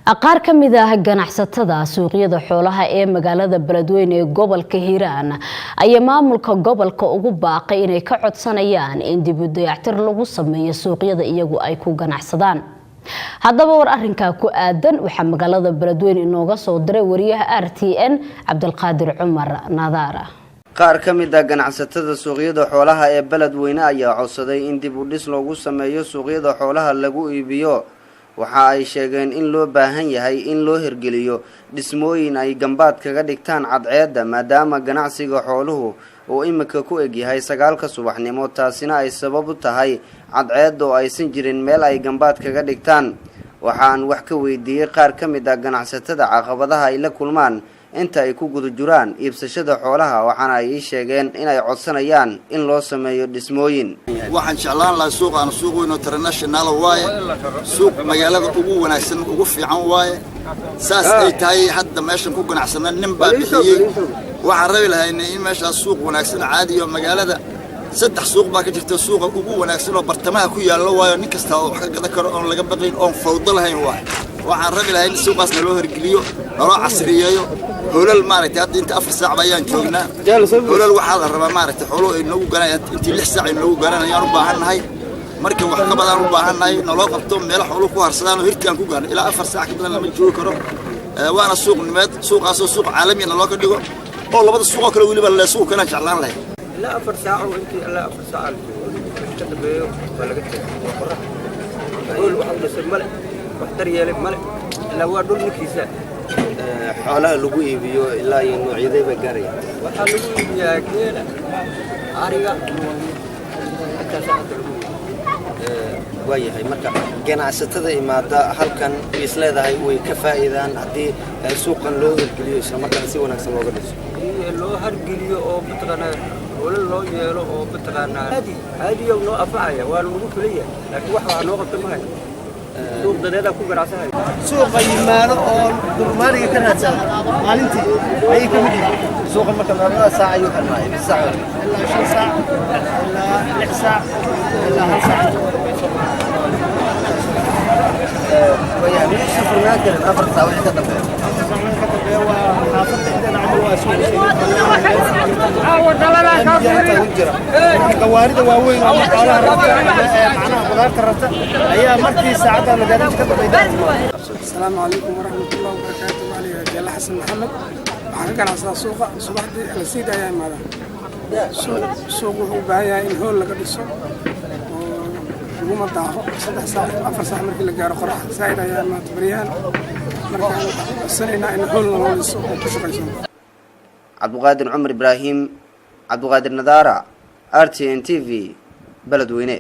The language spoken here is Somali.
qaar ka mid ah ganacsatada suuqyada xoolaha ee magaalada Beledweyne ee gobolka Hiiraan ayaa maamulka gobolka ugu baaqay inay ka codsanayaan in dib u dayactir lagu sameeyo suuqyada iyagu ay ku ganacsadaan. haddaba war arrinka ku aadan waxa magaalada Beledweyne inooga soo diray wariyaha RTN Cabdulqaadir Cumar Nadaara. qaar ka mid ah ganacsatada suuqyada xoolaha ee Beledweyne ayaa codsaday in dib u dhis lagu sameeyo suuqyada xoolaha lagu iibiyo. waxa ay sheegeen in loo baahan yahay in loo hirgeliyo dhismooyin ay gambaad kaga dhigtaan cadceedda maadaama ganacsiga xooluhu uu imika ku eg yahay 9 subaxnimo taasina ay sabab u tahay cadceedda oo aysan jirin meel ay gambaad kaga dhigtaan. waxaan wax ka weydiiyay qaar ka mid ah ganacsatada caqabadaha ay la kulmaan inta ay ku guda jiraan iibsashada xoolaha waxaana ay sheegeen in ay codsanayaan in loo sameeyo dhismooyin. waxaan jeclaan lahaa suuqan suuq weyn oo international waaye suuq magaalada ugu wanaagsan ugu fiican waaye saas ay tahay hadda meeshan ku ganacsanaa nin baa bixiyay waxaan rabi lahaa in meeshaas suuq wanaagsan caadi oo magaalada saddex suuq baa ka jirta suuqa ugu wanaagsan oo bartamaha ku yaalo waayo nin kasta oo wax ka gadan karo oo laga baqayn oo fawdo lahayn waaye waxaan rabi lahaa in suuqaas loo hirgeliyo loo casriyeeyo هولل مارتي هاد أنت أفر ساعة بيان جوجنا هولل واحد الربع مارتي حلو إنه جانا أنت لح ساعة إنه جانا يا رب هن هاي مركب وحنا بدنا رب هن هاي نلاقي بتوم ملا حلو كوار سلام وهيركان كوجان إلى أفر ساعة كده لما نجوا كرو وأنا السوق نمد سوق أصل سوق عالمي نلاقي ديجو والله بدل السوق كله يقول بلا سوق كنا شغلان له لا أفر ساعة وأنت لا أفر ساعة كده بيو ولا قلت هول واحد بس الملك واحد ريال ملك لا هو دول نكيسة xoolaha lagu iibiyo ilaa iyo noocyadee ba gaaraya waxa lagu iibiyaa geela ariga waayahay marka ganacsatada imaada halkan isleedahay way ka faa'iidaan hadii suuqan loo hirgeliyo isla markaana si wanaagsan looga dhiso loo hargeliyo oo bataqana wala loo yeelo oo bataqana hadi oo noo afacaya waa lagu fuliyaa laakiin waxa noo qabto ma hayo suuq dadeeda ku ganacsahay suuqa yimaado oo durmaaniga ka raadsan maalintii ay ka mid yihiin suuqa marka la saac ayuu xirmaay saac ilaa 5 saac ilaa 6 saac ilaa 1 saac ويعني سفرنا كان 4 ساعات ka dambeeyo waa xaafadda inta amal waa suuq gawaarida waaweyn oo xoolaha macnaha qudaarta rabta ayaa markii saacada la gaadhay ka dambeeyay. السلام عليكم ورحمة الله وبركاته. علي جل حسن محمد waxaan ka ganacsadaa suuqa subaxdii la sii daayay maada suuq wuxuu baahayaa in hool laga dhiso oo lagu madaaho 3 saac 4 saac markii la gaaro qorax saayid ayaa maanta bariyaan markaan sanayna in hool loo dhiso oo ku shaqeyso. Cabdulqaadir Cumar Ibrahim Cabdulqaadir Nadaara RTN TV Beledweyne.